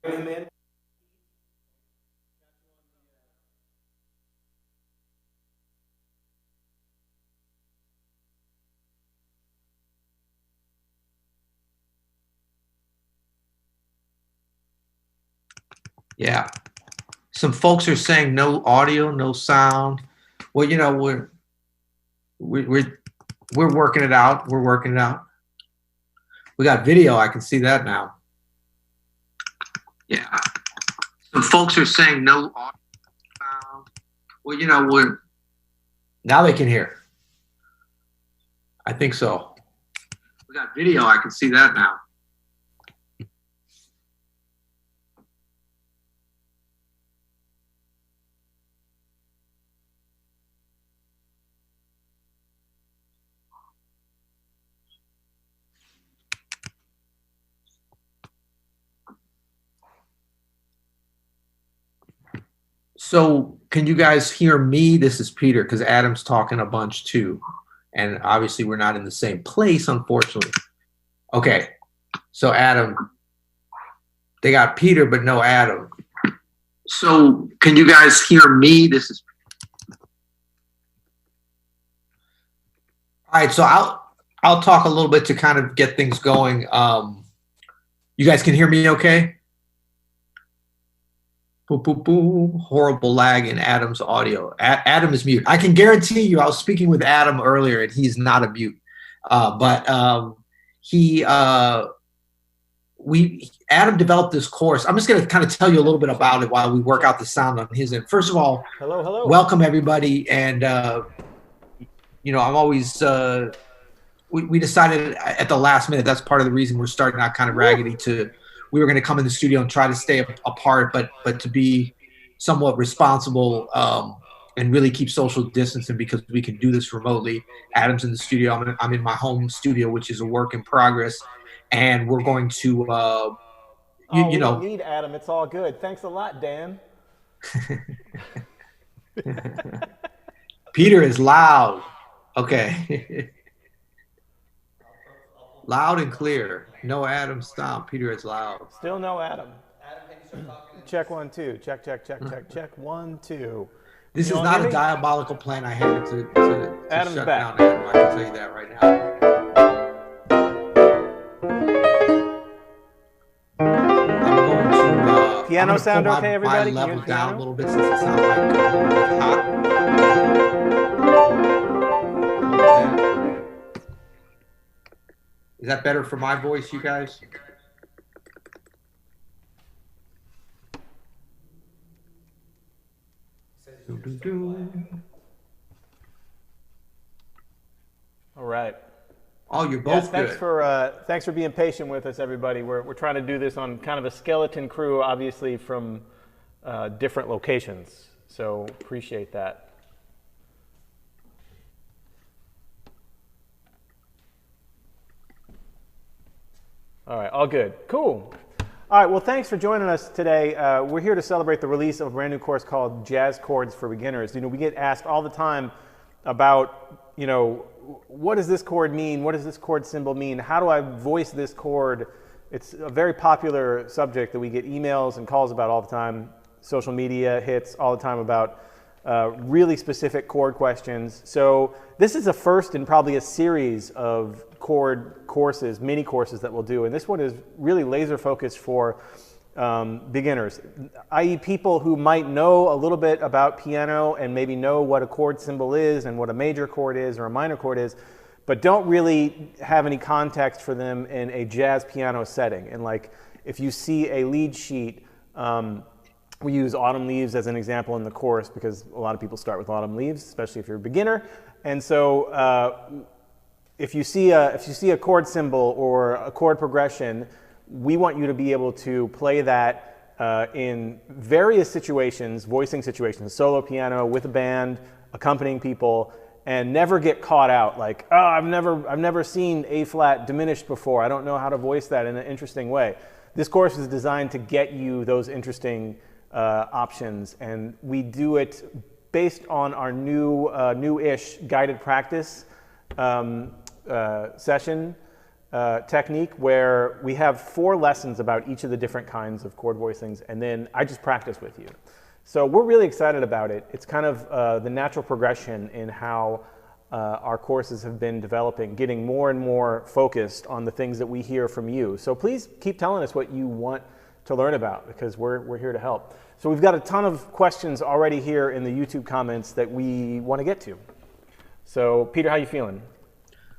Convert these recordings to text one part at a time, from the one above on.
him in. Yeah. Some folks are saying no audio, no sound. Well, you know, we're we're working it out. We're working it out. We got video. I can see that now. Yeah. Some folks are saying no audio, sound. Well, you know, we're now they can hear. I think so. We got video. I can see that now. So, can you guys hear me? This is Peter because Adam's talking a bunch too. And obviously, we're not in the same place, unfortunately. Okay. So, Adam, they got Peter, but no Adam. So, can you guys hear me? This is. All right. So, I'll talk a little bit to kind of get things going. You guys can hear me okay? Boop, boop, boop. Horrible lag in Adam's audio. Adam is mute. I can guarantee you, I was speaking with Adam earlier, and he's not a mute. But he, Adam developed this course. I'm just going to kind of tell you a little bit about it while we work out the sound on his end. First of all, Hello. welcome everybody, and you know, I'm always. We decided at the last minute. That's part of the reason we're starting out kind of raggedy to. We were going to come in the studio and try to stay apart, but to be somewhat responsible and really keep social distancing because we can do this remotely. Adam's in the studio. I'm in my home studio, which is a work in progress, and we're going to, We don't need Adam. It's all good. Thanks a lot, Dan. Peter is loud. Okay. Loud and clear. No Adam, stop. Peter is loud. Still no Adam. Check 1 2. Check. 1 2. This is not a diabolical plan I had to shut back. down Adam. I can tell you that right now. I'm going to piano sound pull okay, everybody? my level down a little bit since it sounds like a little bit hot. Is that better for my voice, you guys? All right. Oh, you're both good. Thanks for being patient with us, everybody. We're trying to do this on kind of a skeleton crew, obviously from different locations. So appreciate that. All right, all good. Cool. All right, well, thanks for joining us today. We're here to celebrate the release of a brand new course called Jazz Chords for Beginners. You know, we get asked all the time about, you know, what does this chord mean? What does this chord symbol mean? How do I voice this chord? It's a very popular subject that we get emails and calls about all the time. Social media hits all the time about really specific chord questions. So this is a first in probably a series of chord courses, mini courses that we'll do. And this one is really laser focused for beginners, i.e. people who might know a little bit about piano and maybe know what a chord symbol is and what a major chord is or a minor chord is, but don't really have any context for them in a jazz piano setting. And like, if you see a lead sheet, we use autumn leaves as an example in the course because a lot of people start with autumn leaves, especially if you're a beginner. And so if you see a chord symbol or a chord progression, we want you to be able to play that in various situations, voicing situations, solo piano, with a band, accompanying people, and never get caught out like, oh, I've never seen A flat diminished before. I don't know how to voice that in an interesting way. This course is designed to get you those interesting options, and we do it based on our new, new-ish guided practice session technique where we have 4 lessons about each of the different kinds of chord voicings, and then I just practice with you. So we're really excited about it. It's kind of the natural progression in how our courses have been developing, getting more and more focused on the things that we hear from you. So please keep telling us what you want to learn about, because we're here to help. So we've got a ton of questions already here in the YouTube comments that we want to get to. So Peter, how you feeling?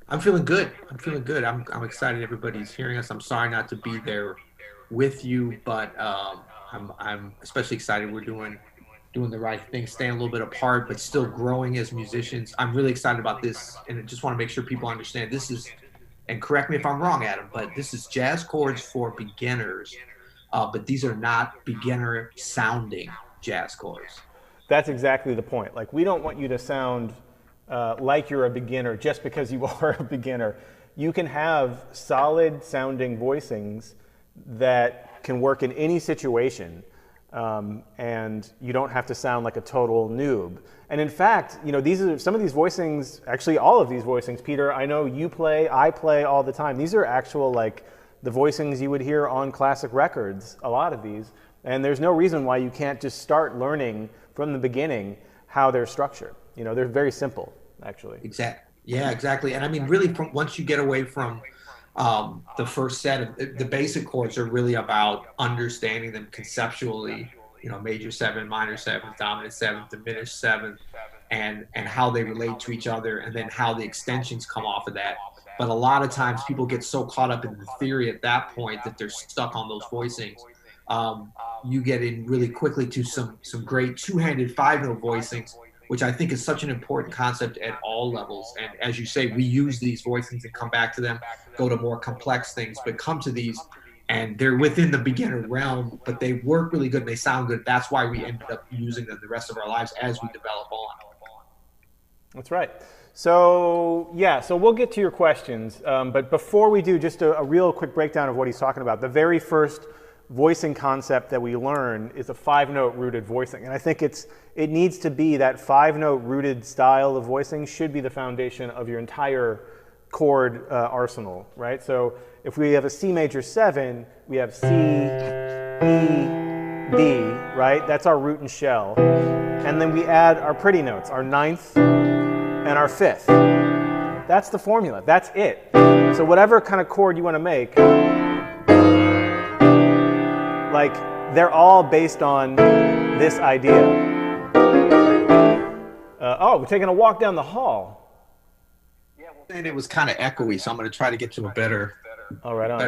I'm feeling good. I'm excited everybody's hearing us. I'm sorry not to be there with you, but I'm especially excited we're doing the right thing, staying a little bit apart, but still growing as musicians. I'm really excited about this, and I just want to make sure people understand this is, and correct me if I'm wrong, Adam, but this is jazz chords for beginners, but these are not beginner sounding jazz chords. That's exactly the point. Like, we don't want you to sound like you're a beginner just because you are a beginner. You can have solid sounding voicings that can work in any situation. And you don't have to sound like a total noob. And in fact, you know, these are some of these voicings, actually all of these voicings, Peter, I know you play, I play all the time. These are actual, like, the voicings you would hear on classic records, a lot of these. And there's no reason why you can't just start learning from the beginning how they're structured. You know, they're very simple, actually. Exactly. Yeah, exactly. And I mean, really, once you get away from the first set of the basic chords are really about understanding them conceptually, you know, major 7, minor 7, dominant 7, diminished 7, and how they relate to each other, and then how the extensions come off of that. But a lot of times people get so caught up in the theory at that point that they're stuck on those voicings. You get in really quickly to some great two-handed 5-note voicings, which I think is such an important concept at all levels. And as you say, we use these voicings and come back to them, go to more complex things, but come to these, and they're within the beginner realm, but they work really good and they sound good. That's why we ended up using them the rest of our lives as we develop on. That's right. So, yeah, so we'll get to your questions. But before we do, just a real quick breakdown of what he's talking about. The very first voicing concept that we learn is a 5-note rooted voicing. And I think it needs to be that 5-note rooted style of voicing should be the foundation of your entire chord arsenal, right? So if we have a C major 7, we have C, E, B, right? That's our root and shell. And then we add our pretty notes, our 9th and our 5th. That's the formula. That's it. So whatever kind of chord you want to make, like, they're all based on this idea. Oh, we're taking a walk down the hall. And it was kind of echoey, so I'm going to try to get to a better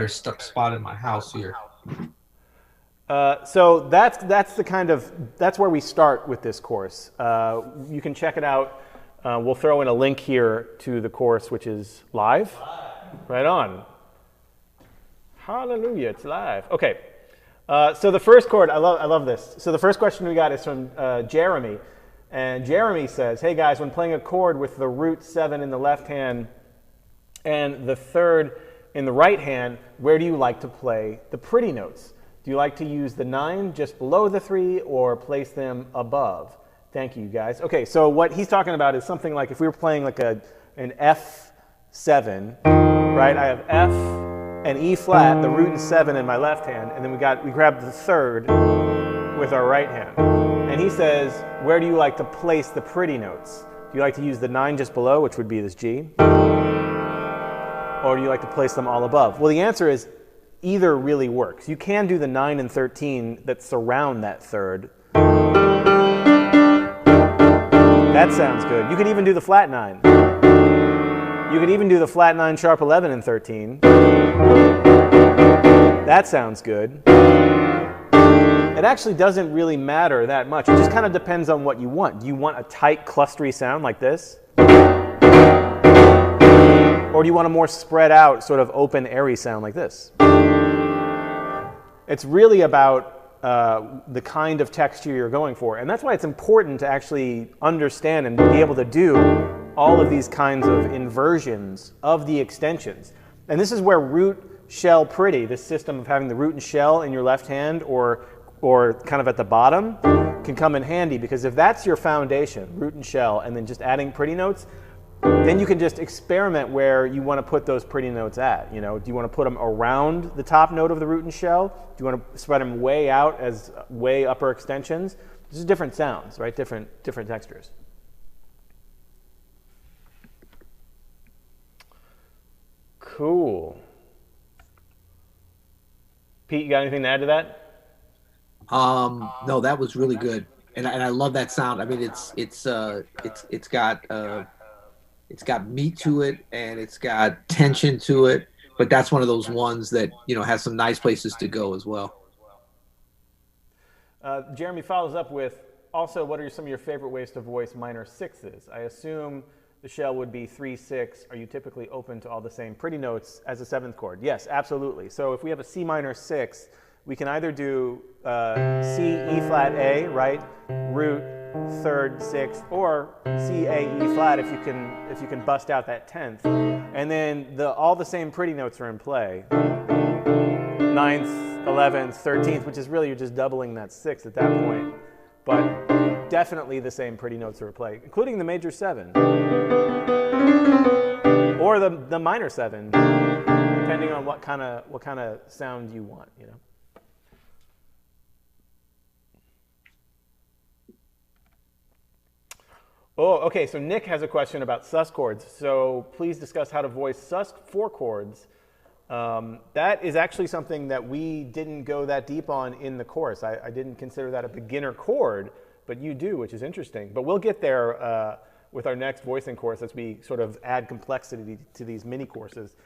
spot in my house here. So that's where we start with this course. You can check it out. We'll throw in a link here to the course, which is live. Right on. Hallelujah, it's live. Okay. So the first chord, I love this. So the first question we got is from Jeremy. And Jeremy says, hey guys, when playing a chord with the root 7 in the left hand and the 3rd in the right hand, where do you like to play the pretty notes? Do you like to use the 9 just below the 3 or place them above? Thank you, guys. Okay, so what he's talking about is something like if we were playing like an F7, right? I have F and E flat, the root and 7 in my left hand, and then we grab the 3rd with our right hand. And he says, where do you like to place the pretty notes? Do you like to use the 9 just below, which would be this G? Or do you like to place them all above? Well, the answer is either really works. You can do the 9 and 13 that surround that 3rd. That sounds good. You could even do the flat 9. You could even do the flat 9 sharp 11 and 13. That sounds good. It actually doesn't really matter that much. It just kind of depends on what you want. Do you want a tight, clustery sound like this? Or do you want a more spread out, sort of open, airy sound like this? It's really about the kind of texture you're going for. And that's why it's important to actually understand and be able to do all of these kinds of inversions of the extensions. And this is where root, shell, pretty, this system of having the root and shell in your left hand or kind of at the bottom, can come in handy, because if that's your foundation, root and shell, and then just adding pretty notes, then you can just experiment where you want to put those pretty notes at. You know, do you want to put them around the top note of the root and shell? Do you want to spread them way out as way upper extensions? This is different sounds, right? Different textures. Cool. Pete, you got anything to add to that? No, that was really good, and I love that sound. I mean, it's got meat to it, and it's got tension to it. But that's one of those ones that, you know, has some nice places to go as well. Jeremy follows up with, also, what are some of your favorite ways to voice minor sixes? I assume the shell would be 3/6. Are you typically open to all the same pretty notes as a seventh chord? Yes, absolutely. So if we have a C minor 6, we can either do C, E flat, A, right? Root, third, sixth, or C, A, E flat if you can bust out that 10th. And then all the same pretty notes are in play. 9th, 11th, 13th, which is really you're just doubling that 6 at that point. But definitely the same pretty notes are in play, including the major 7. Or the minor 7, depending on what kind of sound you want, you know. Oh, okay, so Nick has a question about sus chords. So please discuss how to voice sus 4 chords. That is actually something that we didn't go that deep on in the course. I didn't consider that a beginner chord, but you do, which is interesting. But we'll get there with our next voicing course as we sort of add complexity to these mini courses.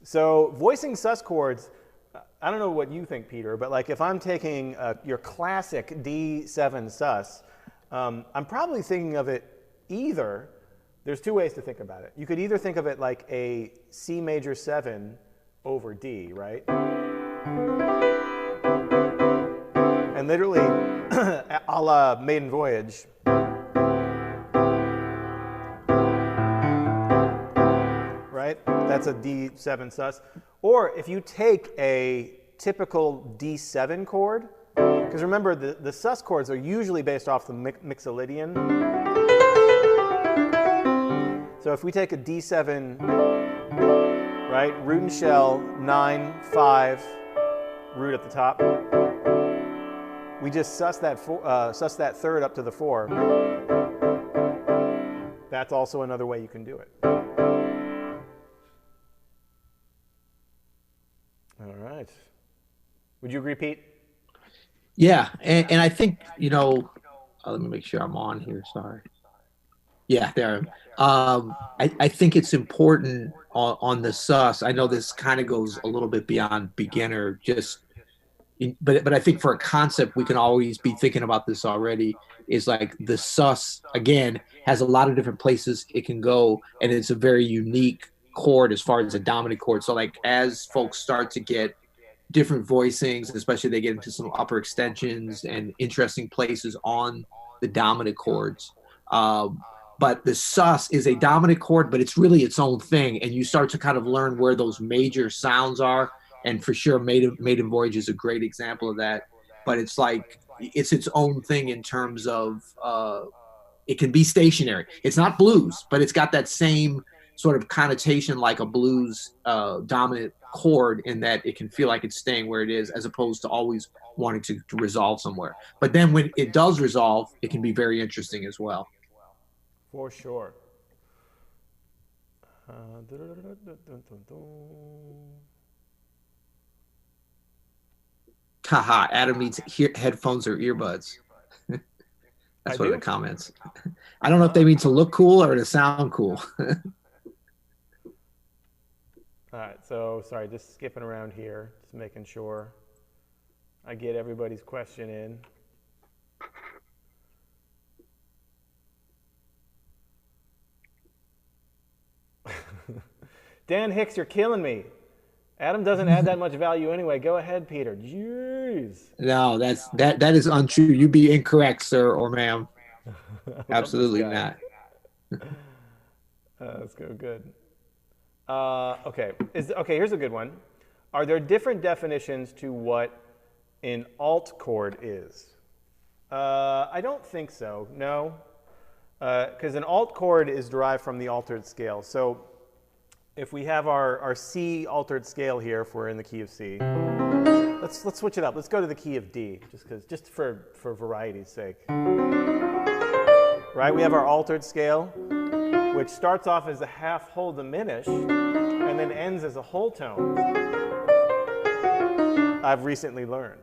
So voicing sus chords, I don't know what you think, Peter, but like if I'm taking your classic D7 sus, I'm probably thinking of it either, there's two ways to think about it. You could either think of it like a C major 7 over D, right? And literally, a la Maiden Voyage, right? That's a D7 sus. Or if you take a typical D7 chord, because remember the sus chords are usually based off the mixolydian. So if we take a D7, right, root and shell, 9, 5, root at the top, we just sus that third up to the 4. That's also another way you can do it. All right. Would you agree, Pete? Yeah, and I think, you know, let me make sure I'm on here, sorry. Yeah, there. I think it's important on the sus. I know this kind of goes a little bit beyond beginner, but I think for a concept, we can always be thinking about this already, is like the sus, again, has a lot of different places it can go, and it's a very unique chord as far as a dominant chord. So like as folks start to get different voicings, especially they get into some upper extensions and interesting places on the dominant chords, but the sus is a dominant chord, but it's really its own thing. And you start to kind of learn where those major sounds are. And for sure, Maiden Voyage is a great example of that. But it's like, it's its own thing in terms of, it can be stationary. It's not blues, but it's got that same sort of connotation like a blues dominant chord, in that it can feel like it's staying where it is, as opposed to always wanting to resolve somewhere. But then when it does resolve, it can be very interesting as well. For sure. Haha, Adam needs headphones or earbuds. That's one of the comments. I don't know if they mean to look cool or to sound cool. All right, so sorry, just skipping around here, just making sure I get everybody's question in. Dan Hicks, you're killing me. Adam doesn't add that much value anyway. Go ahead, Peter. Jeez. No, that is untrue. You be incorrect, sir or ma'am. Absolutely not. Let's go. Good. Okay. Here's a good one. Are there different definitions to what an alt chord is? I don't think so. No. because an alt chord is derived from the altered scale. So if we have our C altered scale here, if we're in the key of C, let's switch it up. Let's go to the key of D, just for variety's sake. Right, we have our altered scale, which starts off as a half whole diminished and then ends as a whole tone. I've recently learned.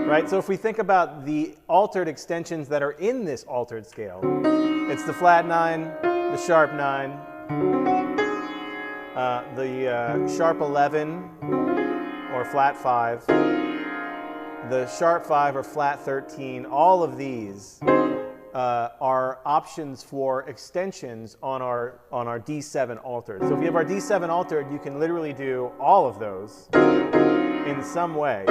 Right, so if we think about the altered extensions that are in this altered scale, it's the flat 9, the sharp 9, the sharp 11 or flat 5, the sharp 5 or flat 13. All of these are options for extensions on our D7 altered. So if you have our D7 altered, you can literally do all of those in some way.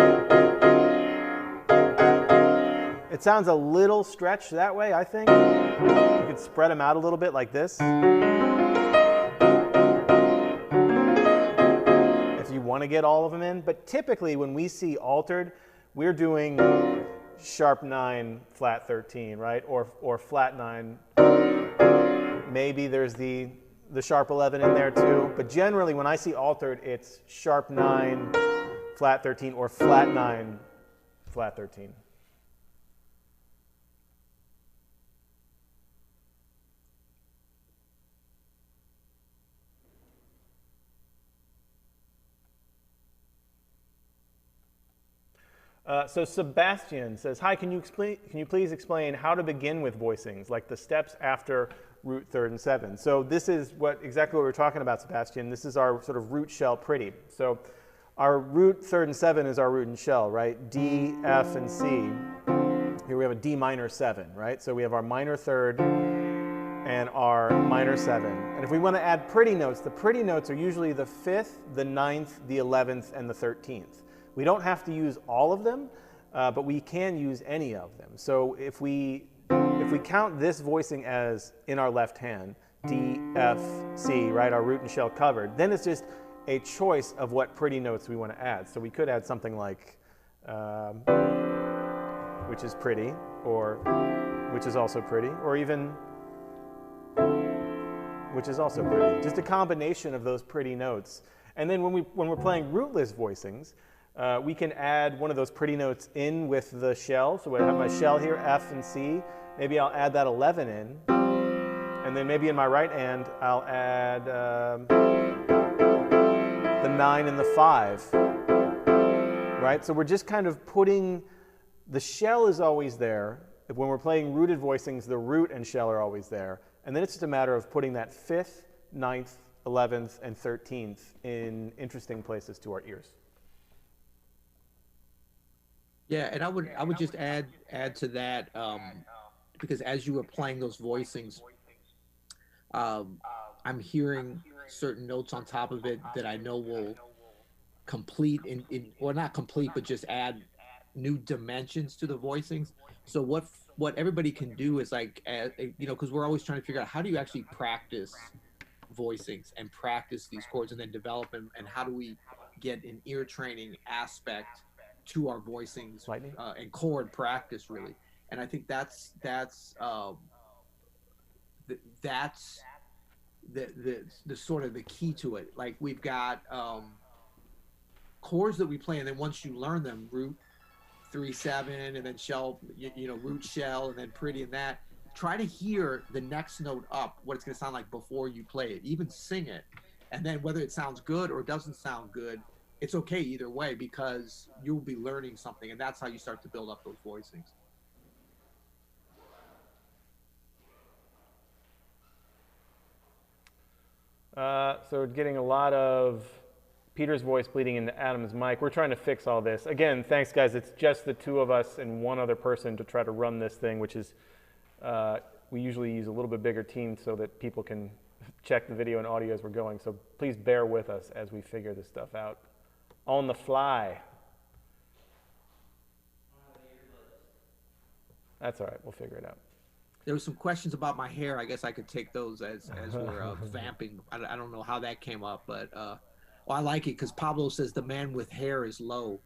It sounds a little stretched that way, I think. You could spread them out a little bit like this. If you want to get all of them in. But typically when we see altered, we're doing sharp 9, flat 13, right? Or flat 9. Maybe there's the sharp 11 in there too. But generally when I see altered, it's sharp 9, flat 13, or flat 9, flat 13. So Sebastian says, hi, can you please explain how to begin with voicings, like the steps after root, third, and seventh? So this is exactly what we're talking about, Sebastian. This is our sort of root shell pretty. So our root, third, and seven is our root and shell, right? D, F, and C. Here we have a D minor 7, right? So we have our minor third and our minor 7. And if we want to add pretty notes, the pretty notes are usually the 5th, the 9th, the 11th, and the 13th. We don't have to use all of them, but we can use any of them. So if we count this voicing as in our left hand, D, F, C, right, our root and shell covered, then it's just a choice of what pretty notes we want to add. So we could add something like, which is pretty, or which is also pretty, or even which is also pretty. Just a combination of those pretty notes. And then when we're playing rootless voicings, we can add one of those pretty notes in with the shell. So I have my shell here, F and C. Maybe I'll add that 11 in. And then maybe in my right hand, I'll add the 9 and the 5. Right? So we're just kind of putting, the shell is always there. When we're playing rooted voicings, the root and shell are always there. And then it's just a matter of putting that 5th, 9th, 11th, and 13th in interesting places to our ears. Yeah, and I would just add to that, because as you were playing those voicings, I'm hearing certain notes on top of it that I know will complete or not complete, but just add new dimensions to the voicings. So what everybody can do is like, because we're always trying to figure out how do you actually practice voicings and practice these chords and then develop them, and how do we get an ear training aspect to our voicings and chord practice, really. And I think that's the sort of the key to it. Like we've got chords that we play, and then once you learn them, root 3-7, and then shell, root shell, and then pretty, and that. Try to hear the next note up, what it's going to sound like before you play it. Even sing it, and then whether it sounds good or doesn't sound good, it's okay either way, because you'll be learning something, and that's how you start to build up those voicings. So we're getting a lot of Peter's voice bleeding into Adam's mic. We're trying to fix all this. Again, thanks, guys. It's just the two of us and one other person to try to run this thing, which is, we usually use a little bit bigger team so that people can check the video and audio as we're going. So please bear with us as we figure this stuff out on the fly. That's all right. We'll figure it out. There were some questions about my hair. I guess I could take those as we're vamping. I don't know how that came up, but well, I like it because Pablo says the man with hair is low.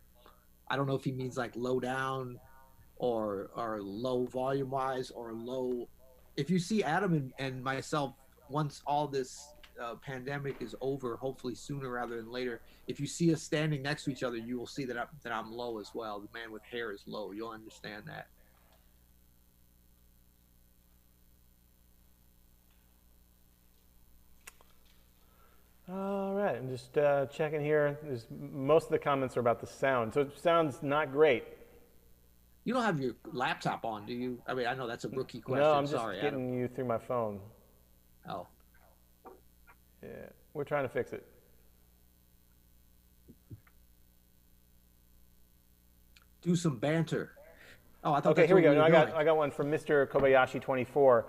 I don't know if he means like low down, or low volume wise or low. If you see Adam and myself, once all this pandemic is over, hopefully sooner rather than later, if you see us standing next to each other, you will see that I'm low as well. The man with hair is low. You'll understand that. All right, I'm just checking here. Most of the comments are about the sound, so it sounds not great. You don't have your laptop on, do you? I mean, I know that's a rookie question. No, I'm just Sorry, getting Adam. you through my phone. Oh, Yeah, we're trying to fix it. do some banter. Oh, I thought Okay, that's here we what go. No, were doing. I got one from Mr. Kobayashi 24.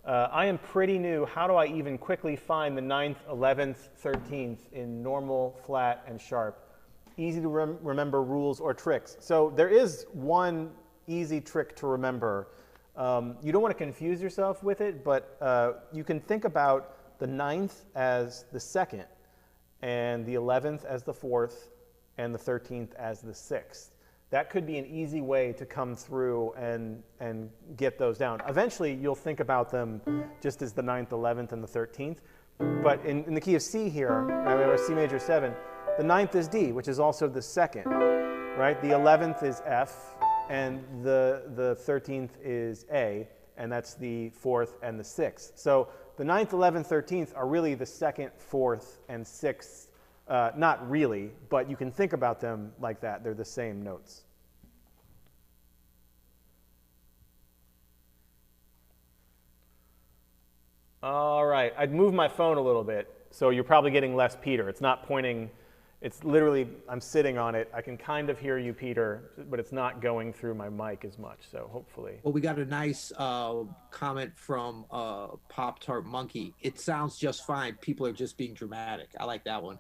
I am pretty new. How do I even quickly find the 9th, 11th, 13th in normal, flat, and sharp? Easy to remember rules or tricks. So there is one easy trick to remember. You don't want to confuse yourself with it, but you can think about the 9th as the 2nd, and the 11th as the 4th, and the 13th as the 6th. That could be an easy way to come through and get those down. Eventually, you'll think about them just as the 9th, 11th, and the 13th. But in the key of C here, or C major 7, the 9th is D, which is also the 2nd, right? The 11th is F, and the 13th is A, and that's the 4th and the 6th. So the 9th, 11th, 13th are really the 2nd, 4th, and 6th. Not really, but you can think about them like that. They're the same notes. All right, I'd move my phone a little bit, so you're probably getting less Peter. It's not pointing, it's literally, I'm sitting on it. I can kind of hear you, Peter, but it's not going through my mic as much, so hopefully. Well, we got a nice comment from Pop-Tart Monkey. It sounds just fine. People are just being dramatic. I like that one.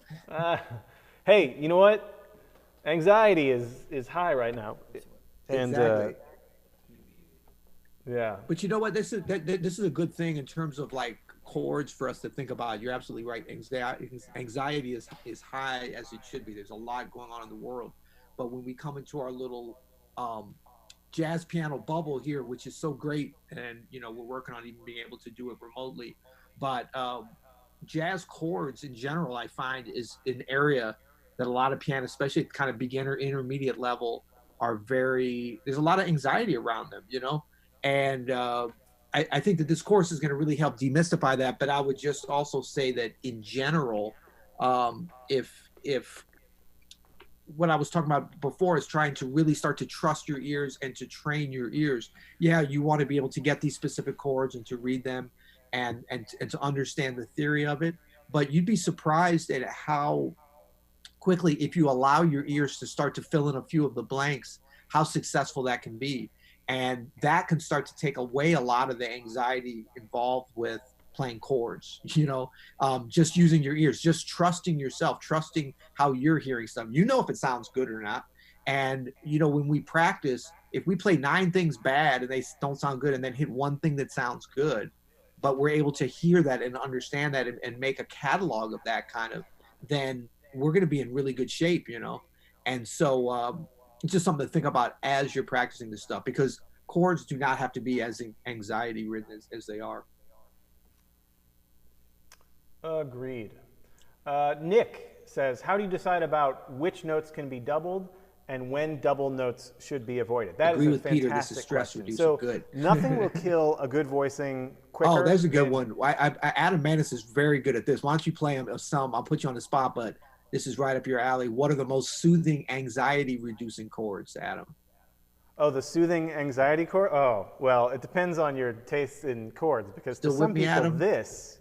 Hey, you know what? Anxiety is high right now. And, Exactly. yeah. But you know what? This is a good thing in terms of like chords for us to think about. You're absolutely right. Anxiety is high as it should be. There's a lot going on in the world. But when we come into our little jazz piano bubble here, which is so great, and you know we're working on even being able to do it remotely, but jazz chords in general I find is an area that a lot of pianists, especially at kind of beginner intermediate level, are very, there's a lot of anxiety around them, you know. And I think that this course is going to really help demystify that. But I would just also say that in general, if what I was talking about before is trying to really start to trust your ears and to train your ears. Yeah, you want to be able to get these specific chords and to read them and to understand the theory of it. But you'd be surprised at how quickly, if you allow your ears to start to fill in a few of the blanks, how successful that can be. And that can start to take away a lot of the anxiety involved with playing chords, you know, just using your ears, just trusting yourself, trusting how you're hearing stuff. You know if it sounds good or not. And, you know, when we practice, if we play 9 things bad and they don't sound good and then hit one thing that sounds good, but we're able to hear that and understand that and make a catalog of that kind of, then we're going to be in really good shape, you know. And so it's just something to think about as you're practicing this stuff, because chords do not have to be as anxiety ridden as they are. Agreed. Nick says, how do you decide about which notes can be doubled and when double notes should be avoided? That Agree is a with fantastic Peter, this is stress question. reducer. So Good. nothing will kill a good voicing quicker. Oh, there's a good one. Adam Maness is very good at this. Why don't you play him some? I'll put you on the spot, but this is right up your alley. What are the most soothing, anxiety-reducing chords, Adam? Oh, the soothing anxiety chord? Oh, well, it depends on your taste in chords, because Still to some with me, people, Adam? this...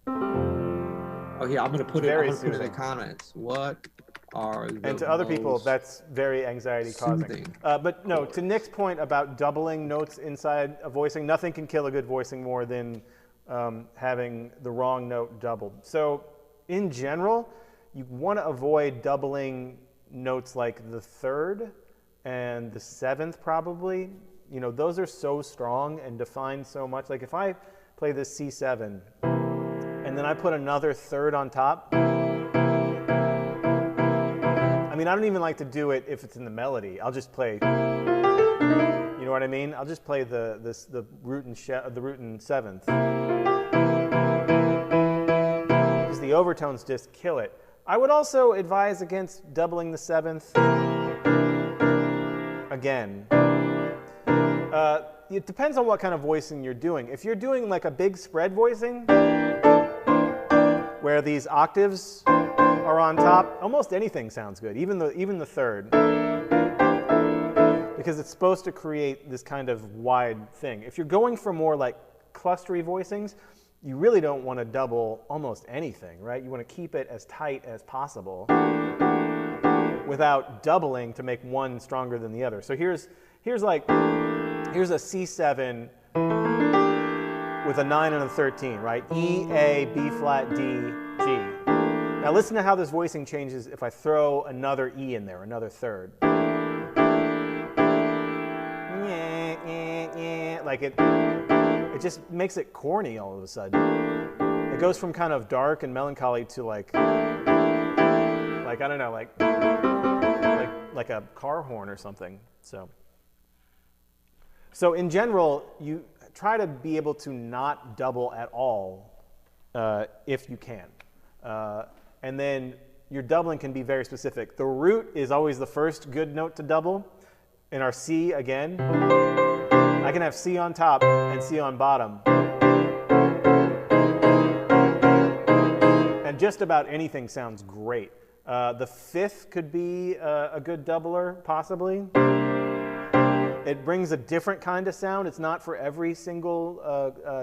Oh, here, I'm going to put it in the soothing. comments. What are the And to other people, most that's very anxiety-causing. soothing But no, chords? to Nick's point about doubling notes inside a voicing, nothing can kill a good voicing more than having the wrong note doubled. So in general, you want to avoid doubling notes like the 3rd and the 7th probably. You know, those are so strong and define so much. Like if I play this C7 and then I put another 3rd on top, I mean, I don't even like to do it if it's in the melody. I'll just play, you know, know what I mean? I'll just play the root and seventh. Because the overtones just kill it. I would also advise against doubling the seventh again. It depends on what kind of voicing you're doing. If you're doing like a big spread voicing, where these octaves are on top, almost anything sounds good, even the third, because it's supposed to create this kind of wide thing. If you're going for more like clustery voicings, you really don't want to double almost anything, right? You want to keep it as tight as possible without doubling to make one stronger than the other. So here's a C7 with a 9 and a 13, right? E, A, B flat, D, G. Now listen to how this voicing changes if I throw another E in there, another third. Like it just makes it corny all of a sudden. It goes from kind of dark and melancholy to like I don't know, like a car horn or something. So in general, you try to be able to not double at all if you can. And then your doubling can be very specific. The root is always the first good note to double. In our C again, I can have C on top and C on bottom. And just about anything sounds great. The fifth could be a good doubler, possibly. It brings a different kind of sound. It's not for every single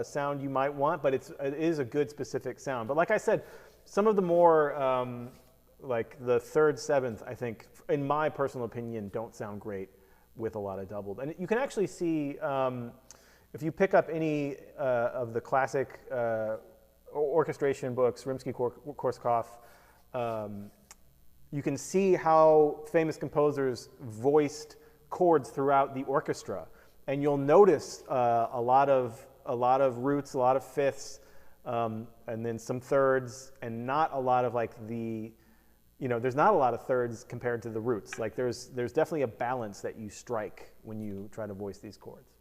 sound you might want, but it is a good specific sound. But like I said, some of the more, like the third, seventh, I think, in my personal opinion, don't sound great with a lot of doubled. And you can actually see, if you pick up any of the classic orchestration books, Rimsky-Korsakov, you can see how famous composers voiced chords throughout the orchestra, and you'll notice a lot of roots, a lot of fifths, and then some thirds, and not a lot of like there's not a lot of thirds compared to the roots. Like there's definitely a balance that you strike when you try to voice these chords.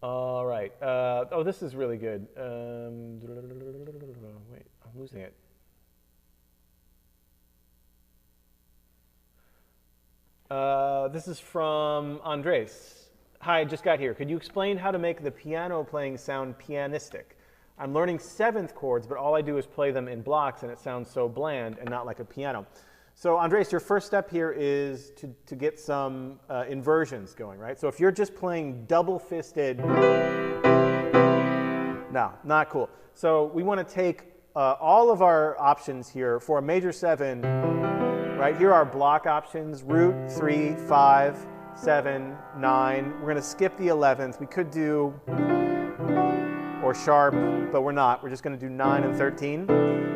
All right. Oh, this is really good. Wait, I'm losing it. This is from Andres. Hi, I just got here. Could you explain how to make the piano playing sound pianistic? I'm learning seventh chords, but all I do is play them in blocks, and it sounds so bland and not like a piano. So Andres, your first step here is to get some inversions going, right? So if you're just playing double-fisted, no, not cool. So we want to take all of our options here for a major 7, right? Here are block options, root, 3, 5, 7, 9. We're going to skip the 11th. We could do, or sharp, but we're not. We're just going to do 9 and 13.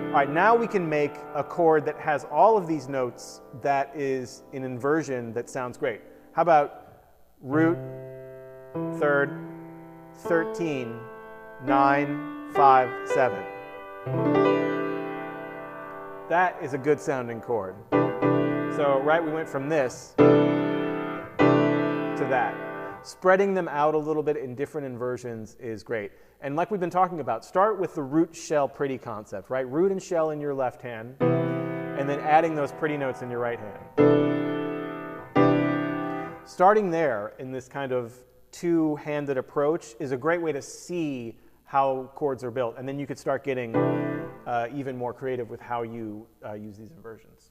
All right, now we can make a chord that has all of these notes that is an inversion that sounds great. How about root, third, 13, 9, 5, 7. That is a good sounding chord. So, right, we went from this to that. Spreading them out a little bit in different inversions is great. And like we've been talking about, start with the root, shell, pretty concept, right? Root and shell in your left hand, and then adding those pretty notes in your right hand. Starting there in this kind of two-handed approach is a great way to see how chords are built. And then you could start getting even more creative with how you use these inversions.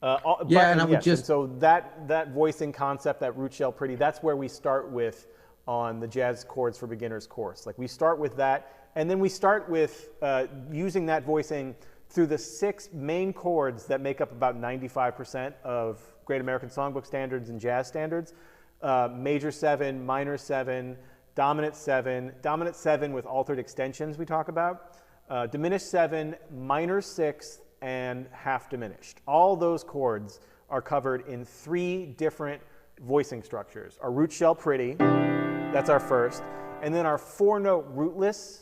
So that voicing concept, that root, shell, pretty, that's where we start with on the Jazz Chords for Beginners course. Like we start with that, and then we start with using that voicing through the 6 main chords that make up about 95% of Great American Songbook standards and jazz standards. Major 7, minor 7, dominant 7 with altered extensions we talk about, diminished 7, minor 6, and half diminished. All those chords are covered in 3 different voicing structures. Our root, shell, pretty, that's our first, and then our 4-note rootless,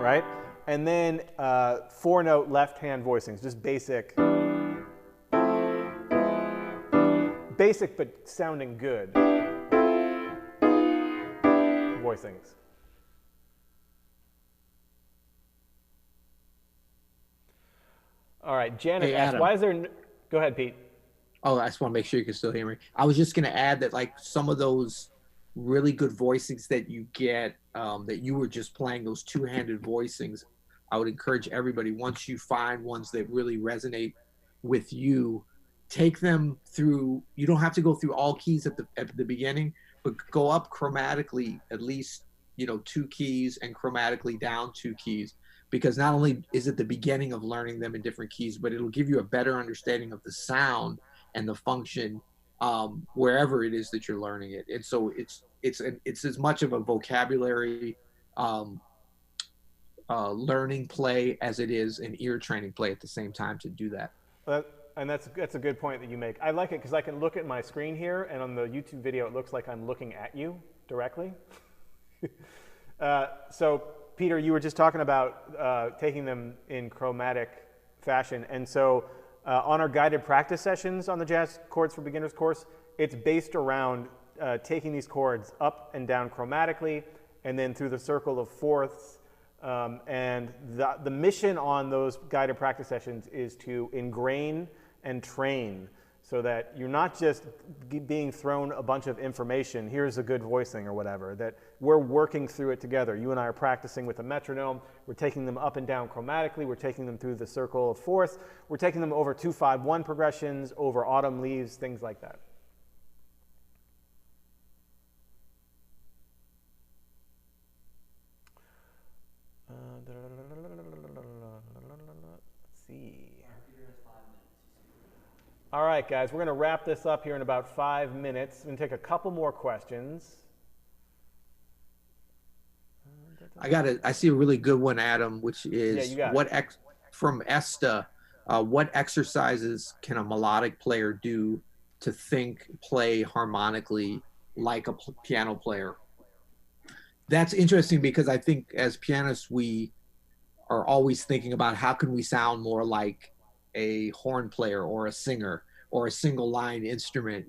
right? And then 4-note left-hand voicings, just basic but sounding good voicings. All right, Janet Hey, asks, Adam. why is there... Go ahead, Pete. Oh, I just want to make sure you can still hear me. I was just going to add that, like, some of those really good voicings that you get, that you were just playing, those two-handed voicings, I would encourage everybody, once you find ones that really resonate with you, take them through. You don't have to go through all keys at the beginning, but go up chromatically at least, 2 keys, and chromatically down 2 keys, because not only is it the beginning of learning them in different keys, but it'll give you a better understanding of the sound and the function, wherever it is that you're learning it. And so it's as much of a vocabulary, learning play as it is an ear training play at the same time to do that. And that's a good point that you make. I like it because I can look at my screen here, and on the YouTube video, it looks like I'm looking at you directly. So, Peter, you were just talking about taking them in chromatic fashion, and so on our guided practice sessions on the Jazz Chords for Beginners course, it's based around taking these chords up and down chromatically, and then through the circle of fourths. And the mission on those guided practice sessions is to ingrain and train, so that you're not just being thrown a bunch of information, here's a good voicing or whatever, that we're working through it together. You and I are practicing with a metronome, we're taking them up and down chromatically, we're taking them through the circle of fourths, we're taking them over 2-5-1 progressions, over autumn leaves, things like that. Let's see. All right, guys, we're going to wrap this up here in about 5 minutes. We're going to take a couple more questions. I see a really good one, Adam, which is from Esta, what exercises can a melodic player do to think, play harmonically like a piano player? That's interesting, because I think as pianists, we are always thinking about how can we sound more like a horn player or a singer or a single line instrument,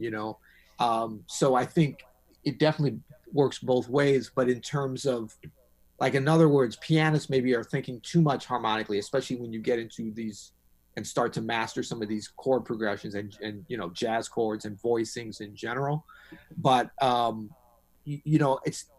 so I think it definitely works both ways. But in terms of, like, in other words, pianists maybe are thinking too much harmonically, especially when you get into these and start to master some of these chord progressions and jazz chords and voicings in general. But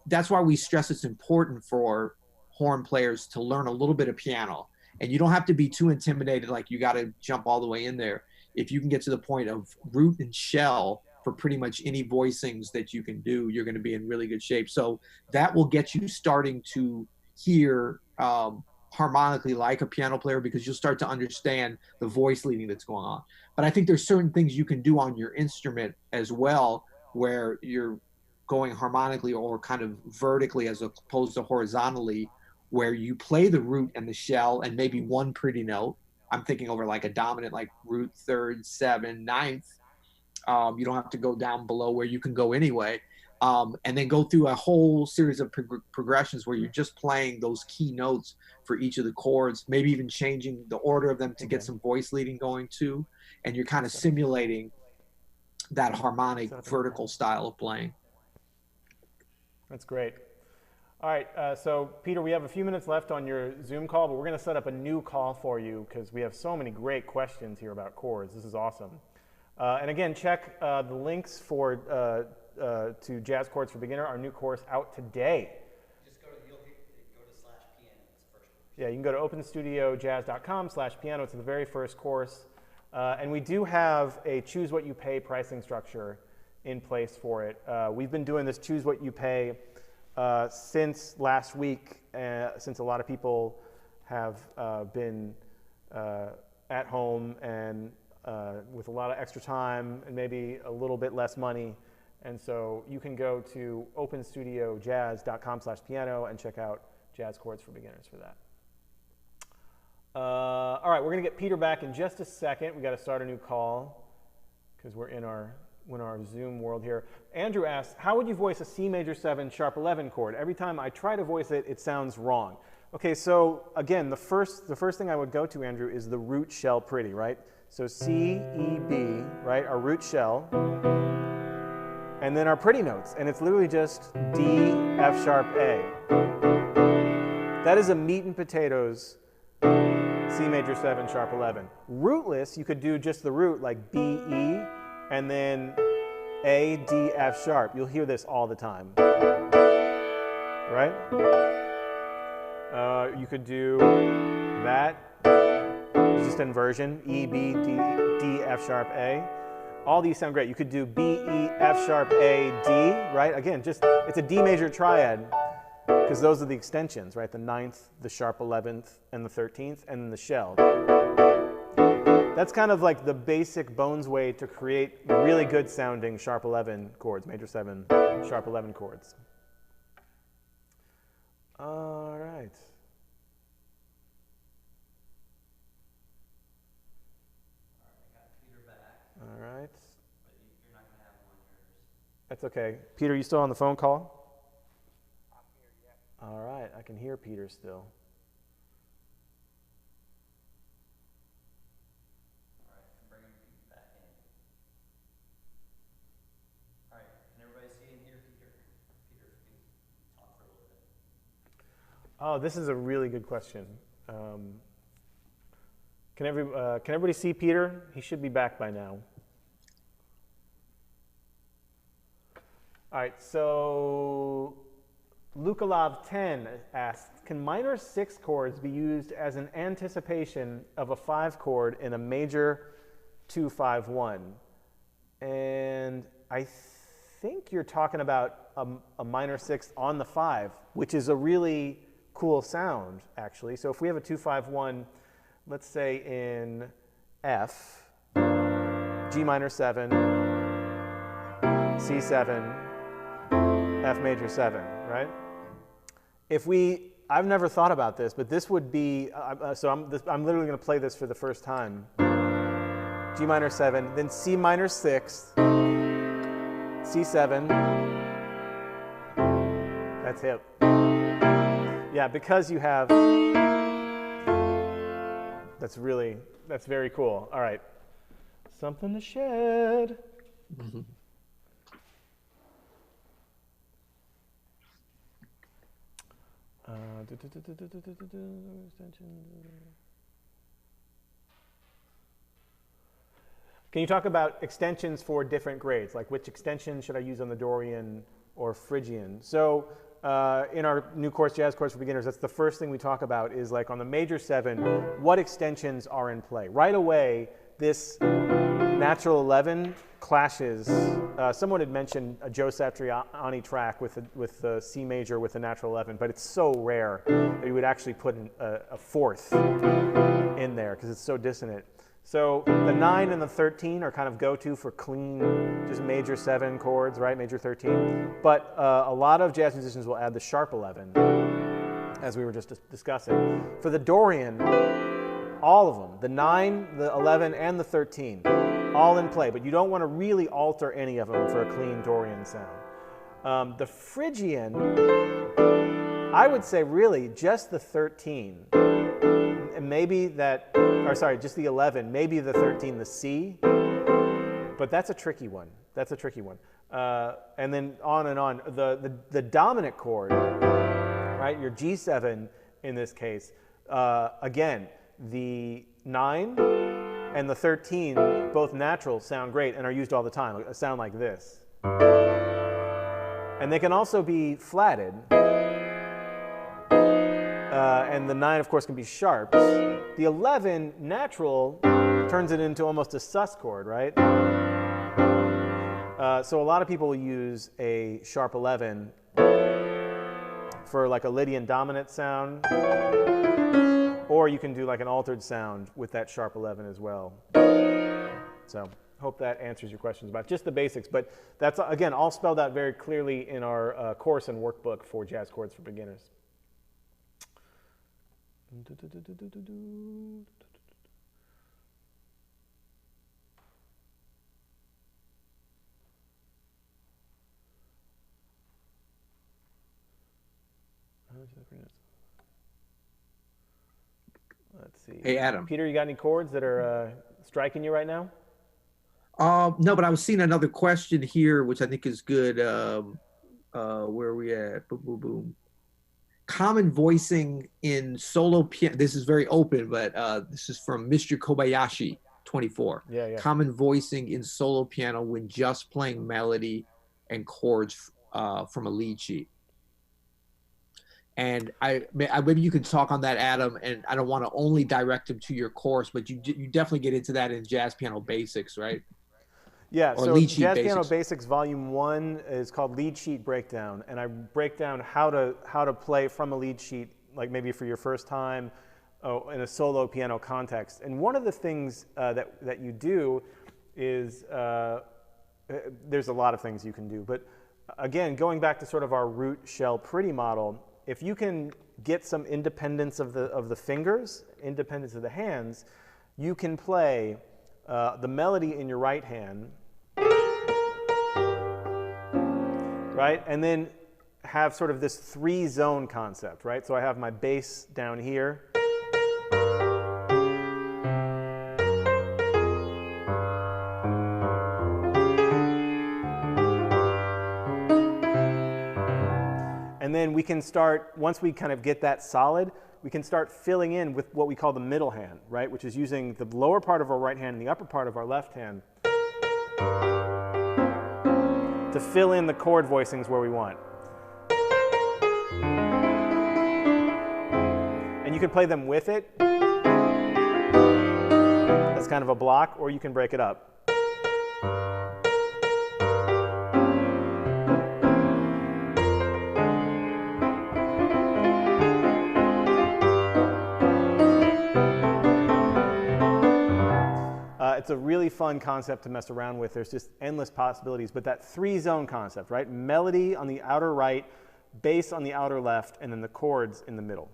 that's why we stress it's important for horn players to learn a little bit of piano. And you don't have to be too intimidated, like you got to jump all the way in there. If you can get to the point of root and shell for pretty much any voicings that you can do, you're going to be in really good shape. So that will get you starting to hear harmonically like a piano player, because you'll start to understand the voice leading that's going on. But I think there's certain things you can do on your instrument as well, where you're going harmonically or kind of vertically as opposed to horizontally, where you play the root and the shell and maybe one pretty note. I'm thinking over like a dominant, like root, third, 7, 9th. You don't have to go down below where you can go anyway. And then go through a whole series of progressions where you're just playing those key notes for each of the chords, maybe even changing the order of them to get some voice leading going too. And you're kind of simulating that harmonic vertical style of playing. That's great. All right, so Peter, we have a few minutes left on your Zoom call, but we're going to set up a new call for you because we have so many great questions here about chords. This is awesome. And again, check the links to Jazz Chords for Beginner, our new course out today. Just go to /piano. It's the first course. Yeah, you can go to openstudiojazz.com/piano. It's the very first course. And we do have a choose what you pay pricing structure in place for it. We've been doing this choose what you pay since last week, since a lot of people have been at home and with a lot of extra time and maybe a little bit less money. And so you can go to openstudiojazz.com/piano and check out Jazz Chords for Beginners for that. All right, we're going to get Peter back in just a second. We got to start a new call because we're in our Zoom world here. Andrew asks, how would you voice a C major 7 sharp 11 chord? Every time I try to voice it, it sounds wrong. Okay, so again, the first thing I would go to, Andrew, is the root shell pretty, right? So C, E, B, right, our root shell, and then our pretty notes, and it's literally just D, F sharp, A. That is a meat and potatoes C major 7 sharp 11. Rootless, you could do just the root like B, E, and then A, D, F sharp. You'll hear this all the time, right? You could do that, just inversion, E, B, D, F sharp, A. All these sound great. You could do B, E, F sharp, A, D, right? Again, just, it's a D major triad, because those are the extensions, right? The 9th, the sharp 11th, and the 13th, and then the shell. That's kind of like the basic bones way to create really good sounding sharp 11 chords, major 7, sharp 11 chords. All right. All right. But you're not going to have them on yours. That's okay. Peter, you still on the phone call? I'm here, yeah. All right, I can hear Peter still. All right, and bring him back in. All right, can everybody see and hear Peter? Peter, if you can talk for a little bit. Oh, this is a really good question. Can everybody see Peter? He should be back by now. All right, so Lukalov 10 asks, can minor 6 chords be used as an anticipation of a 5 chord in a major 2-5-1? And I think you're talking about a minor 6th on the 5, which is a really cool sound, actually. So if we have a 2-5-1, let's say in F, G minor 7, C7, F major 7, right? If we, I've never thought about this, but this would be, so I'm literally going to play this for the first time. G minor 7, then C minor 6, C7, that's hip. Yeah, because you have, that's very cool. All right, something to shed. Mm-hmm. Can you talk about extensions for different grades? Like which extension should I use on the Dorian or Phrygian? So in our new course, Jazz Chords for Beginners, that's the first thing we talk about is like on the major 7, what extensions are in play? Right away, this natural 11 clashes. Someone had mentioned a Joe Satriani track with the C major with the natural 11, but it's so rare that you would actually put a 4th in there because it's so dissonant. So the 9 and the 13 are kind of go-to for clean, just major 7 chords, right? Major 13. But a lot of jazz musicians will add the sharp 11, as we were just discussing. For the Dorian, all of them, the 9, the 11, and the 13, all in play. But you don't want to really alter any of them for a clean Dorian sound. The Phrygian, I would say really just the 13. And maybe that, or sorry, just the 11, maybe the 13, the C. But that's a tricky one. That's a tricky one. And then on and on. The dominant chord, right, your G7 in this case, again, the 9 and the 13, both natural, sound great and are used all the time. A sound like this. And they can also be flatted. And the 9, of course, can be sharps. The 11, natural, turns it into almost a sus chord, right? So a lot of people use a sharp 11 for like a Lydian dominant sound. Or you can do like an altered sound with that sharp 11 as well. So hope that answers your questions about just the basics. But that's, again, all spelled out very clearly in our course and workbook for Jazz Chords for Beginners. see. Hey, Adam. Peter, you got any chords that are striking you right now? No, but I was seeing another question here, which I think is good. Where are we at? Boom, boom, boom. Common voicing in solo piano. This is very open, but this is from Mr. Kobayashi, 24. Yeah, yeah. Common voicing in solo piano when just playing melody and chords from a lead sheet. And maybe you can talk on that, Adam. And I don't want to only direct him to your course, but you definitely get into that in Jazz Piano Basics, right? Yeah, Or so lead sheet Jazz Piano basics. Basics Volume 1 is called Lead Sheet Breakdown, and I break down how to play from a lead sheet, like maybe for your first time in a solo piano context. And one of the things that you do is, there's a lot of things you can do, but again, going back to sort of our root shell pretty model, if you can get some independence of the fingers, independence of the hands, you can play the melody in your right hand, right? And then have sort of this 3-zone concept, right? So I have my bass down here. And then we can start, once we kind of get that solid, we can start filling in with what we call the middle hand, right? Which is using the lower part of our right hand and the upper part of our left hand to fill in the chord voicings where we want. And you can play them with it as kind of a block, or you can break it up. It's a really fun concept to mess around with. There's just endless possibilities. But that 3-zone concept, right? Melody on the outer right, bass on the outer left, and then the chords in the middle.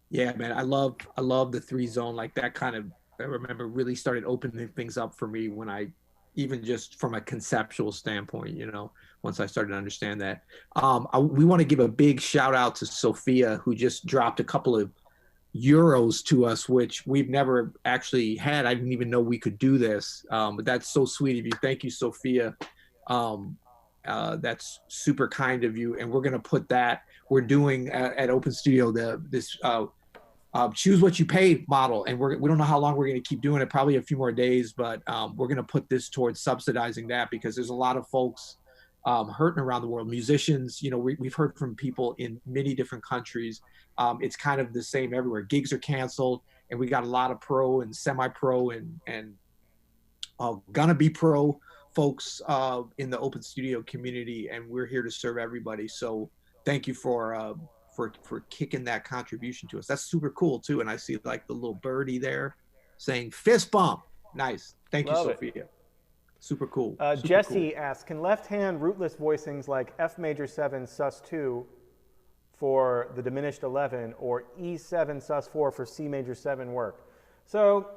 Yeah, man, I love the 3-zone. Like that kind of, I remember really started opening things up for me when I, even just from a conceptual standpoint, once I started to understand that. We want to give a big shout out to Sophia, who just dropped a couple of euros to us, which we've never actually had. I didn't even know we could do this, but that's so sweet of you. Thank you, Sophia. That's super kind of you. And we're going to put that, we're doing at Open Studio this choose what you pay model, and we don't know how long we're going to keep doing it, probably a few more days, but we're going to put this towards subsidizing that, because there's a lot of folks hurting around the world. Musicians, we've heard from people in many different countries. It's kind of the same everywhere. Gigs are canceled, and we got a lot of pro and semi-pro and gonna be pro folks in the Open Studio community, and we're here to serve everybody. So thank you for kicking that contribution to us. That's super cool too. And I see like the little birdie there saying fist bump. Nice. Thank you, Sophia. Super cool. Jesse asks, can left-hand rootless voicings like F major 7 sus2 for the diminished 11 or E7 sus4 for C major 7 work? So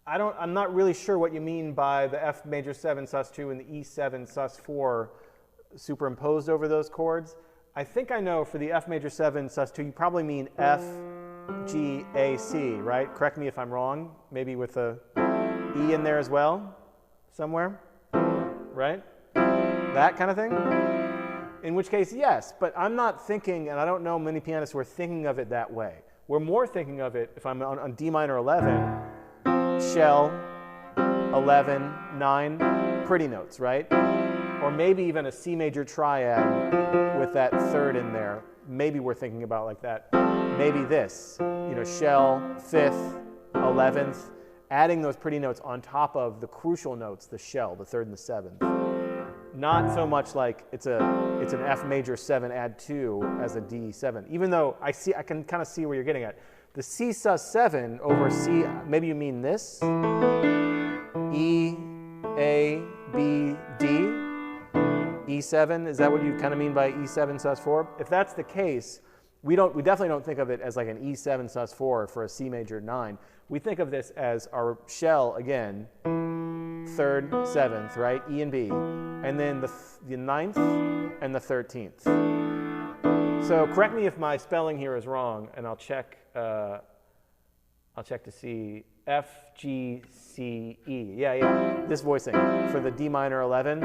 I'm not really sure what you mean by the F major 7 sus2 and the E7 sus4 superimposed over those chords. I think I know for the F major 7 sus2, you probably mean F, G, A, C, right? Correct me if I'm wrong. Maybe with a E in there as well. Somewhere, right? That kind of thing? In which case, yes, but I'm not thinking, and I don't know many pianists who are thinking of it that way. We're more thinking of it, if I'm on D minor 11, shell, 11, 9, pretty notes, right? Or maybe even a C major triad with that third in there. Maybe we're thinking about like that. Maybe this, shell, 5th, 11th, adding those pretty notes on top of the crucial notes, the shell, the 3rd and the 7th. Not so much like it's an F major 7 add 2 as a D7, even though I can kind of see where you're getting at. The C sus 7 over C, maybe you mean this, E, A, B, D, E7, is that what you kind of mean by E7 sus 4? If that's the case, we definitely don't think of it as like an E7 sus 4 for a C major 9. We think of this as our shell again, 3rd, 7th, right? E and B, and then the 9th and the 13th. So correct me if my spelling here is wrong, and I'll check. I'll check to see F, G, C, E. Yeah. This voicing for the D minor 11.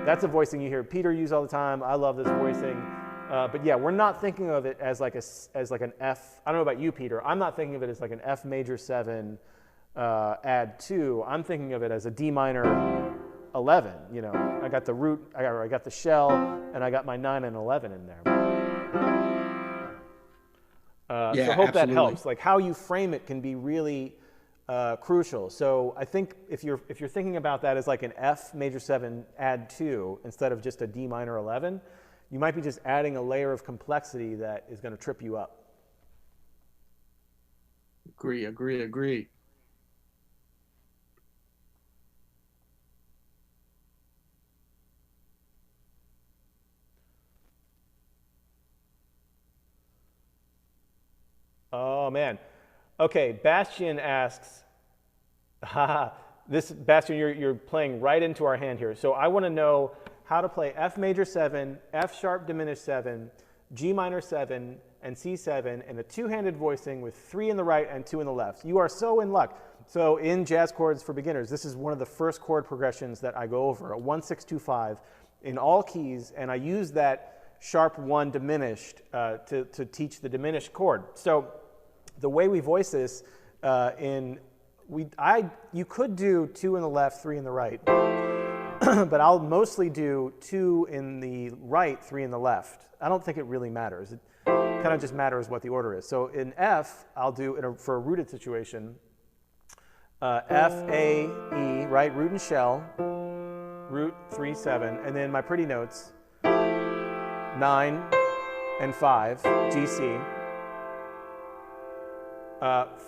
That's a voicing you hear Peter use all the time. I love this voicing. But yeah, we're not thinking of it as like an F. I don't know about you, Peter. I'm not thinking of it as like an F major 7 add 2. I'm thinking of it as a D minor 11. You know, I got the root, I got the shell, and I got my 9 and 11 in there. Yeah, so I hope absolutely. that helps. Like how you frame it can be really crucial. So I think if you're thinking about that as like an F major 7 add 2 instead of just a D minor 11, you might be just adding a layer of complexity that is going to trip you up. Agree. Oh man. Okay, Bastian asks, Bastian, you're playing right into our hand here. So I want to know how to play F major 7, F sharp diminished 7, G minor 7, and C7 in a two-handed voicing with 3 in the right and 2 in the left. You are so in luck. So in Jazz Chords for Beginners, this is one of the first chord progressions that I go over, a 1-6-2-5 in all keys, and I use that sharp 1 diminished to teach the diminished chord. So the way we voice this you could do 2 in the left, 3 in the right, but I'll mostly do 2 in the right, 3 in the left. I don't think it really matters. It kind of just matters what the order is. So in F, I'll do, for a rooted situation, F, A, E, right, root and shell, root, 3, 7, and then my pretty notes, 9 and 5, G, C.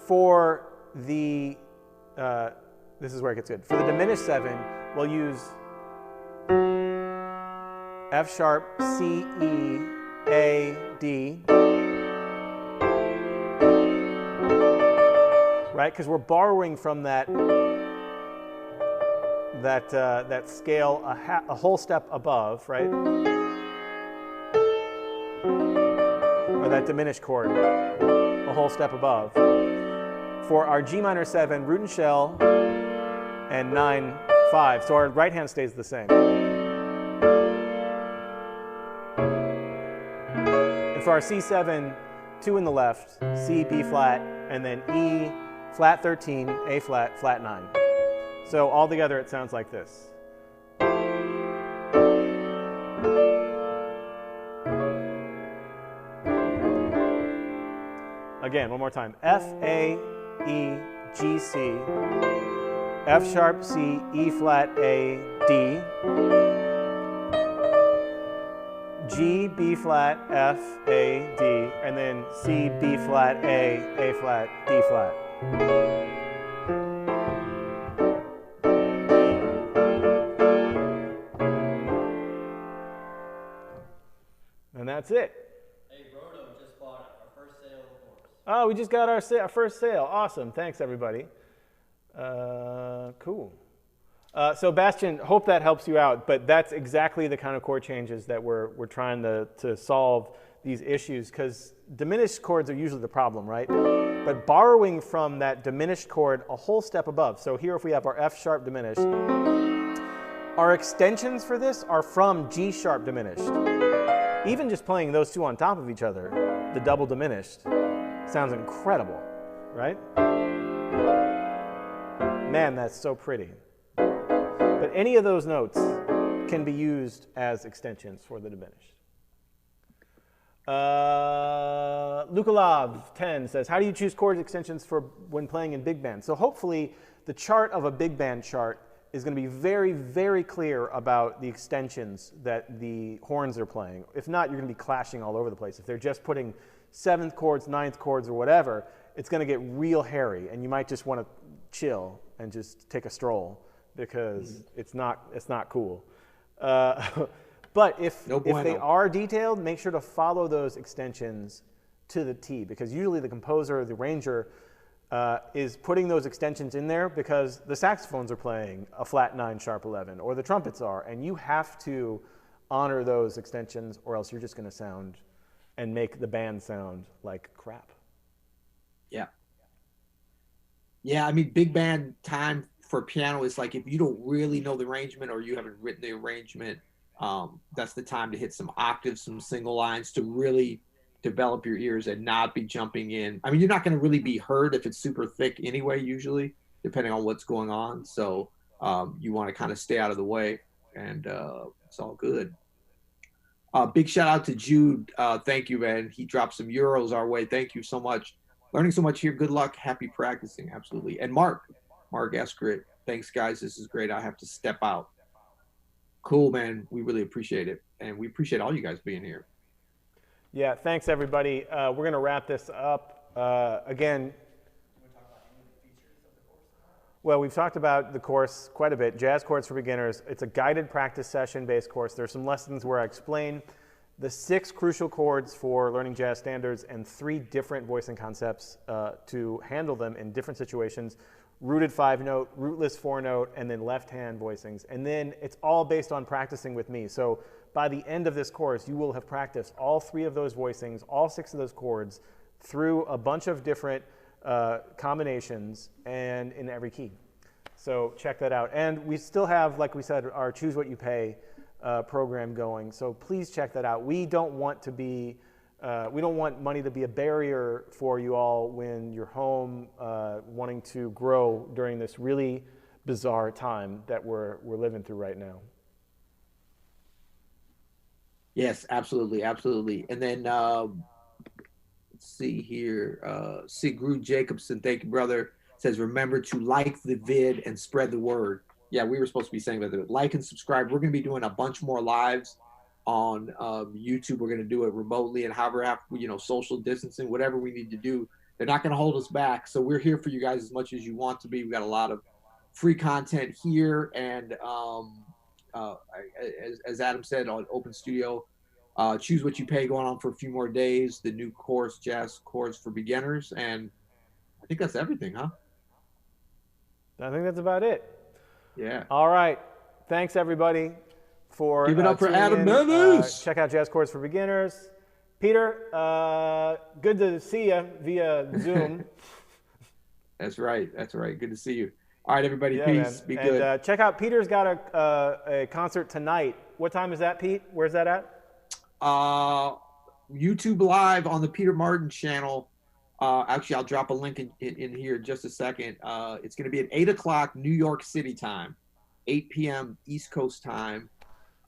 For the, this is where it gets good. For the diminished 7, we'll use F sharp, C, E, A, D. Right, because we're borrowing from that scale a whole step above, right? Or that diminished chord, a whole step above. For our G minor 7, root and shell, and 9, 5. So our right hand stays the same. And for our C7, 2 in the left, C, B flat, and then E, flat 13, A flat, flat 9. So all together it sounds like this. Again, one more time. F, A, E, G, C, F sharp, C, E flat, A, D, G, B flat, F, A, D, and then C, B flat, A flat, D flat. And that's it. Hey, Brodo just bought our first sale of the course. Oh, we just got our first sale. Awesome. Thanks, everybody. Cool. So, Bastian, hope that helps you out. But that's exactly the kind of chord changes that we're trying to solve these issues, because diminished chords are usually the problem, right? But borrowing from that diminished chord a whole step above. So here, if we have our F sharp diminished, our extensions for this are from G sharp diminished. Even just playing those two on top of each other, the double diminished, sounds incredible, right? Man, that's so pretty. But any of those notes can be used as extensions for the diminished. Lukalov 10 says, how do you choose chord extensions for when playing in big band? So hopefully the chart of a big band chart is going to be very, very clear about the extensions that the horns are playing. If not, you're going to be clashing all over the place. If they're just putting 7th chords, 9th chords, or whatever, it's going to get real hairy, and you might just want to chill and just take a stroll, because it's not cool. But if they are detailed, make sure to follow those extensions to the T, because usually the composer or the arranger is putting those extensions in there because the saxophones are playing a flat 9 sharp 11, or the trumpets are, and you have to honor those extensions, or else you're just going to sound and make the band sound like crap. Yeah. Yeah, I mean, big band time for piano is like if you don't really know the arrangement or you haven't written the arrangement, that's the time to hit some octaves, some single lines to really develop your ears and not be jumping in. I mean, you're not going to really be heard if it's super thick anyway, usually, depending on what's going on. So you want to kind of stay out of the way, and it's all good. Big shout out to Jude. Thank you, man. He dropped some euros our way. Thank you so much. Learning so much here. Good luck. Happy practicing. Absolutely. And Mark Eskrit. Thanks, guys. This is great. I have to step out. Cool, man. We really appreciate it. And we appreciate all you guys being here. Yeah, thanks, everybody. We're going to wrap this up. Again, well, we've talked about the course quite a bit, Jazz Chords for Beginners. It's a guided practice session-based course. There's some lessons where I explain the 6 crucial chords for learning jazz standards and 3 different voicing concepts to handle them in different situations. Rooted 5-note, rootless 4-note, and then left-hand voicings. And then it's all based on practicing with me. So by the end of this course, you will have practiced all 3 of those voicings, all 6 of those chords, through a bunch of different combinations and in every key. So check that out. And we still have, like we said, our Choose What You Pay program going. So please check that out. We don't want to be, we don't want money to be a barrier for you all when you're home wanting to grow during this really bizarre time that we're living through right now. Yes, absolutely, absolutely. And then let's see here. Sigrud Jacobson, thank you, brother. Says, remember to like the vid and spread the word. Yeah, we were supposed to be saying that. Like and subscribe. We're going to be doing a bunch more lives on YouTube. We're going to do it remotely and however, social distancing, whatever we need to do. They're not going to hold us back. So we're here for you guys as much as you want to be. We got a lot of free content here. And as Adam said, on Open Studio, Choose What You Pay going on for a few more days. The new course, Jazz Chords for Beginners. And I think that's everything, huh? I think that's about it. Yeah. All right. Thanks, everybody, for give it up for Adam in. Maness. Check out Jazz Chords for Beginners. Peter, good to see you via Zoom. That's right. That's right. Good to see you. All right, everybody. Yeah, peace. Man. Be good. And check out, Peter's got a concert tonight. What time is that, Pete? Where's that at? YouTube Live on the Peter Martin channel. Actually, I'll drop a link in here in just a second. It's going to be at 8 o'clock New York City time, 8 p.m. East Coast time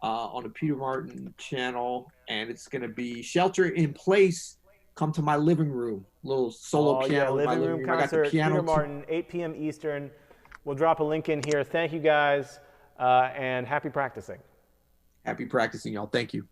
on the Peter Martin channel. And it's going to be Shelter in Place. Come to my living room. Little solo piano in my living room. Concert, I got the piano. Peter Martin, 8 p.m. Eastern. We'll drop a link in here. Thank you, guys, and happy practicing. Happy practicing, y'all. Thank you.